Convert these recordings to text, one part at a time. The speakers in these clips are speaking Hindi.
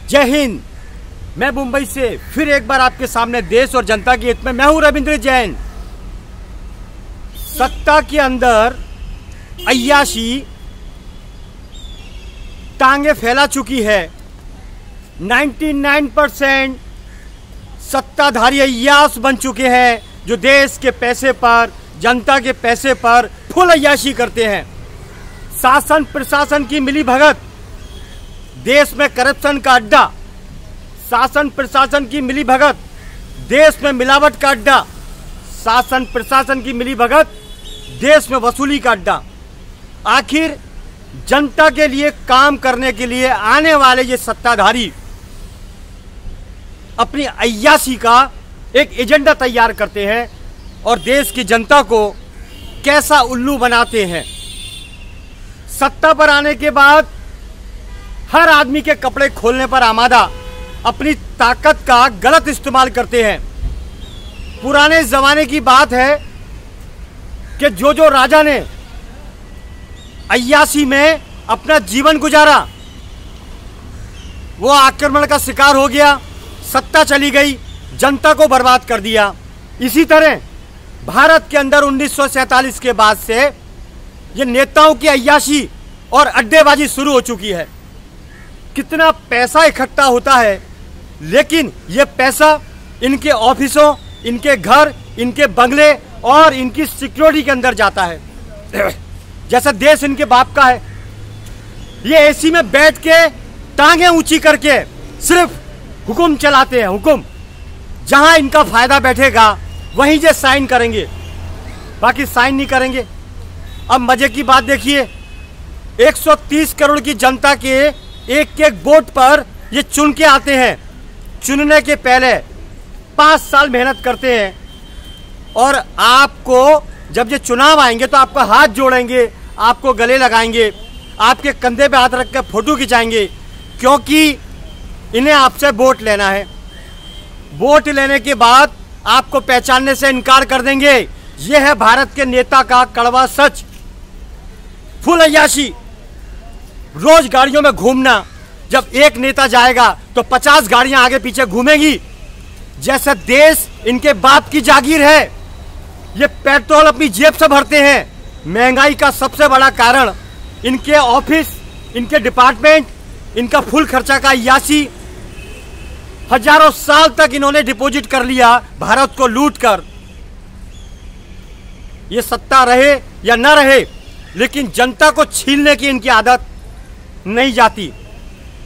जय हिंद। मैं मुंबई से फिर एक बार आपके सामने देश और जनता के हित में मैं हूं रविंद्र जैन। सत्ता के अंदर अय्याशी टांगे फैला चुकी है। 99% सत्ताधारी अय्याश बन चुके हैं जो देश के पैसे पर, जनता के पैसे पर फुल अय्याशी करते हैं। शासन प्रशासन की मिलीभगत, देश में करप्शन का अड्डा, शासन प्रशासन की मिलीभगत, देश में मिलावट का अड्डा, शासन प्रशासन की मिलीभगत, देश में वसूली का अड्डा। आखिर जनता के लिए काम करने के लिए आने वाले ये सत्ताधारी अपनी अय्याशी का एक एजेंडा तैयार करते हैं और देश की जनता को कैसा उल्लू बनाते हैं। सत्ता पर आने के बाद हर आदमी के कपड़े खोलने पर आमादा अपनी ताकत का गलत इस्तेमाल करते हैं। पुराने जमाने की बात है कि जो राजा ने अय्याशी में अपना जीवन गुजारा वो आक्रमण का शिकार हो गया, सत्ता चली गई, जनता को बर्बाद कर दिया। इसी तरह भारत के अंदर 1947 के बाद से ये नेताओं की अय्याशी और अड्डेबाजी शुरू हो चुकी है। कितना पैसा इकट्ठा होता है, लेकिन ये पैसा इनके ऑफिसों, इनके घर, इनके बंगले और इनकी सिक्योरिटी के अंदर जाता है। जैसा देश इनके बाप का है। ये एसी में बैठ के टांगे ऊंची करके सिर्फ हुक्म चलाते हैं। हुक्म जहां इनका फायदा बैठेगा वहीं ये साइन करेंगे, बाकी साइन नहीं करेंगे। अब मजे की बात देखिए, 130 करोड़ की जनता के एक एक वोट पर ये चुन के आते हैं। चुनने के पहले 5 साल मेहनत करते हैं और आपको जब ये चुनाव आएंगे तो आपका हाथ जोड़ेंगे, आपको गले लगाएंगे, आपके कंधे पे हाथ रख कर फोटो खिंचाएंगे, क्योंकि इन्हें आपसे वोट लेना है। वोट लेने के बाद आपको पहचानने से इनकार कर देंगे। यह है भारत के नेता का कड़वा सच। फुल अय्याशी, रोज गाड़ियों में घूमना। जब एक नेता जाएगा तो 50 गाड़ियां आगे पीछे घूमेंगी। जैसे देश इनके बाप की जागीर है। ये पेट्रोल अपनी जेब से भरते हैं। महंगाई का सबसे बड़ा कारण इनके ऑफिस, इनके डिपार्टमेंट, इनका फुल खर्चा का अय्याशी। हजारों साल तक इन्होंने डिपॉजिट कर लिया भारत को लूटकर। ये सत्ता रहे या न रहे, लेकिन जनता को छीनने की इनकी आदत नहीं जाती।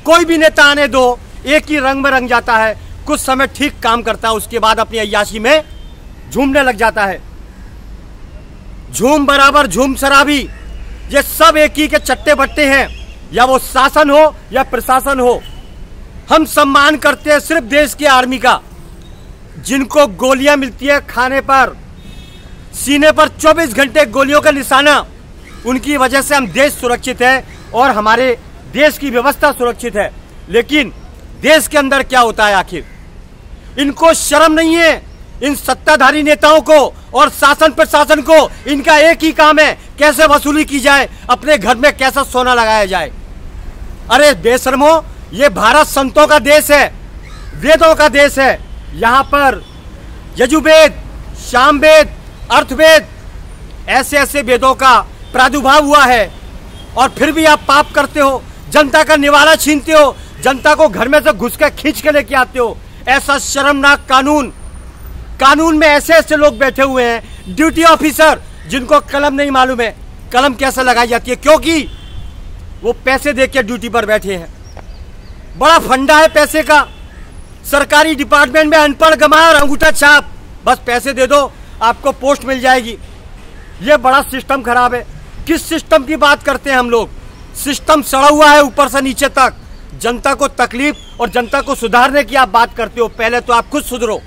कोई भी नेता आने दो, एक ही रंग में रंग जाता है। कुछ समय ठीक काम करता है, उसके बाद अपनी अय्याशी में झूमने लग जाता है। झूम बराबर झूम शराबी, ये सब एक ही के चट्टे बट्टे हैं, या वो शासन हो या प्रशासन हो। हम सम्मान करते हैं सिर्फ देश की आर्मी का, जिनको गोलियां मिलती है खाने पर, सीने पर 24 घंटे गोलियों का निशाना। उनकी वजह से हम देश सुरक्षित है और हमारे देश की व्यवस्था सुरक्षित है। लेकिन देश के अंदर क्या होता है आखिर? इनको शर्म नहीं है, इन सत्ताधारी नेताओं को और शासन प्रशासन को। इनका एक ही काम है, कैसे वसूली की जाए, अपने घर में कैसा सोना लगाया जाए। अरे बेशर्मो, ये भारत संतों का देश है, वेदों का देश है। यहाँ पर यजुर्वेद, सामवेद, अर्थवेद, ऐसे ऐसे वेदों का प्रादुर्भाव हुआ है, और फिर भी आप पाप करते हो, जनता का निवाला छीनते हो, जनता को घर में से घुस के खींच के लेके आते हो। ऐसा शर्मनाक कानून में ऐसे ऐसे लोग बैठे हुए हैं, ड्यूटी ऑफिसर, जिनको कलम नहीं मालूम है कलम कैसे लगाई जाती है, क्योंकि वो पैसे दे के ड्यूटी पर बैठे हैं। बड़ा फंडा है पैसे का। सरकारी डिपार्टमेंट में अनपढ़ गंवार, अंगूठा छाप, बस पैसे दे दो आपको पोस्ट मिल जाएगी। ये बड़ा सिस्टम खराब है। किस सिस्टम की बात करते हैं हम लोग? सिस्टम सड़ा हुआ है ऊपर से नीचे तक। जनता को तकलीफ और जनता को सुधारने की आप बात करते हो, पहले तो आप खुद सुधरो।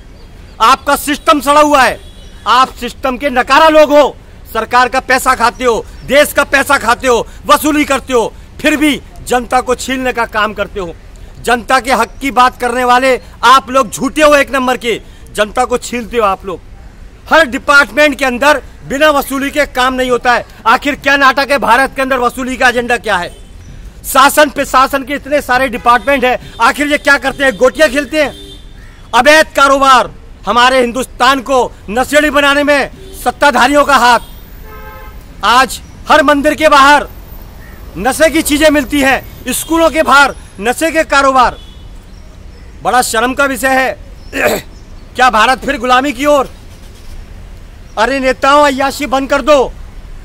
आपका सिस्टम सड़ा हुआ है, आप सिस्टम के नकारा लोग हो। सरकार का पैसा खाते हो, देश का पैसा खाते हो, वसूली करते हो, फिर भी जनता को छीनने का काम करते हो। जनता के हक की बात करने वाले आप लोग झूठे हो, एक नंबर के। जनता को छीनते हो आप लोग। हर डिपार्टमेंट के अंदर बिना वसूली के काम नहीं होता है। आखिर क्या नाटक है भारत के अंदर? वसूली का एजेंडा क्या है? शासन प्रशासन के इतने सारे डिपार्टमेंट है, आखिर ये क्या करते हैं? गोटियां खेलते हैं। अवैध कारोबार, हमारे हिंदुस्तान को नशेड़ी बनाने में सत्ताधारियों का हाथ। आज हर मंदिर के बाहर नशे की चीजें मिलती हैं, स्कूलों के बाहर नशे के कारोबार। बड़ा शर्म का विषय है। क्या भारत फिर गुलामी की ओर? अरे नेताओं, अय्याशी बंद कर दो।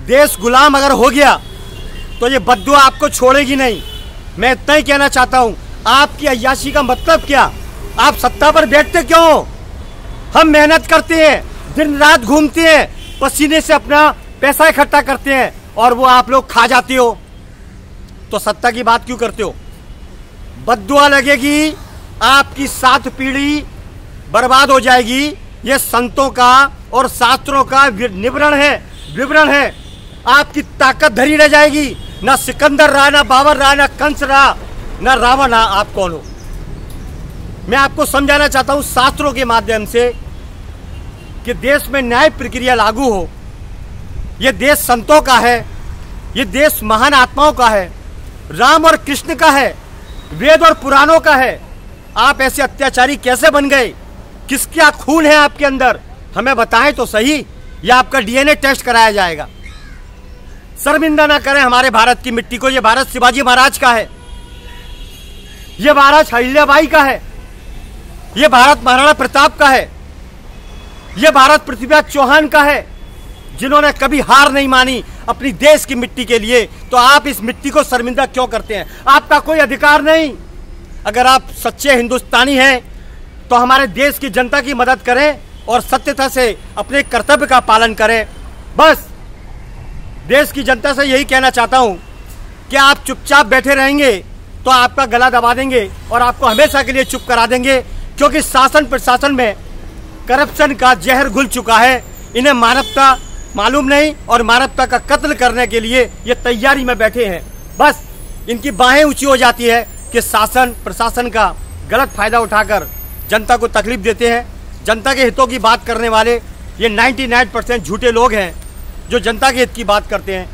देश गुलाम अगर हो गया तो ये बद्दुआ आपको छोड़ेगी नहीं। मैं इतना ही कहना चाहता हूं। आपकी अय्याशी का मतलब क्या? आप सत्ता पर बैठते क्यों? हम मेहनत करते हैं, दिन रात घूमते हैं, पसीने से अपना पैसा इकट्ठा करते हैं और वो आप लोग खा जाते हो। तो सत्ता की बात क्यों करते हो? बद्दुआ लगेगी, आपकी 7 पीढ़ी बर्बाद हो जाएगी। ये संतों का और शास्त्रों का विवरण है। आपकी ताकत धरी रह जाएगी। ना सिकंदर रहा, ना बाबर रहा, ना कंस रहा, ना रावण रहा। आप कौन हो? मैं आपको समझाना चाहता हूं शास्त्रों के माध्यम से कि देश में न्याय प्रक्रिया लागू हो। यह देश संतों का है, यह देश महान आत्माओं का है, राम और कृष्ण का है, वेद और पुराणों का है। आप ऐसे अत्याचारी कैसे बन गए? किसका खून है आपके अंदर? हमें बताएं तो सही, या आपका डीएनए टेस्ट कराया जाएगा। शर्मिंदा ना करें हमारे भारत की मिट्टी को। यह भारत शिवाजी महाराज का है, यह भारत अहिल्याबाई का है, यह भारत महाराणा प्रताप का है, यह भारत पृथ्वीराज चौहान का है, जिन्होंने कभी हार नहीं मानी अपनी देश की मिट्टी के लिए। तो आप इस मिट्टी को शर्मिंदा क्यों करते हैं? आपका कोई अधिकार नहीं। अगर आप सच्चे हिंदुस्तानी हैं तो हमारे देश की जनता की मदद करें और सत्यता से अपने कर्तव्य का पालन करें। बस देश की जनता से यही कहना चाहता हूं कि आप चुपचाप बैठे रहेंगे तो आपका गला दबा देंगे और आपको हमेशा के लिए चुप करा देंगे, क्योंकि शासन प्रशासन में करप्शन का जहर घुल चुका है। इन्हें मानवता मालूम नहीं और मानवता का कत्ल करने के लिए ये तैयारी में बैठे हैं। बस इनकी बाहें ऊंची हो जाती है कि शासन प्रशासन का गलत फायदा उठाकर जनता को तकलीफ देते हैं। जनता के हितों की बात करने वाले ये 99% झूठे लोग हैं जो जनता के हित की बात करते हैं।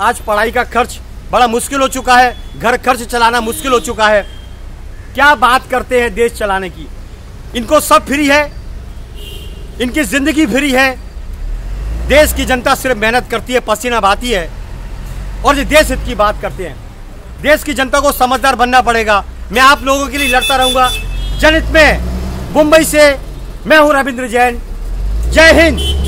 आज पढ़ाई का खर्च बड़ा मुश्किल हो चुका है, घर खर्च चलाना मुश्किल हो चुका है। क्या बात करते हैं देश चलाने की? इनको सब फ्री है, इनकी जिंदगी फ्री है। देश की जनता सिर्फ मेहनत करती है, पसीना बहाती है और ये देश हित की बात करते हैं। देश की जनता को समझदार बनना पड़ेगा। मैं आप लोगों के लिए लड़ता रहूंगा जनहित में। मुंबई से मैं हूं रविंद्र जैन। जय हिंद।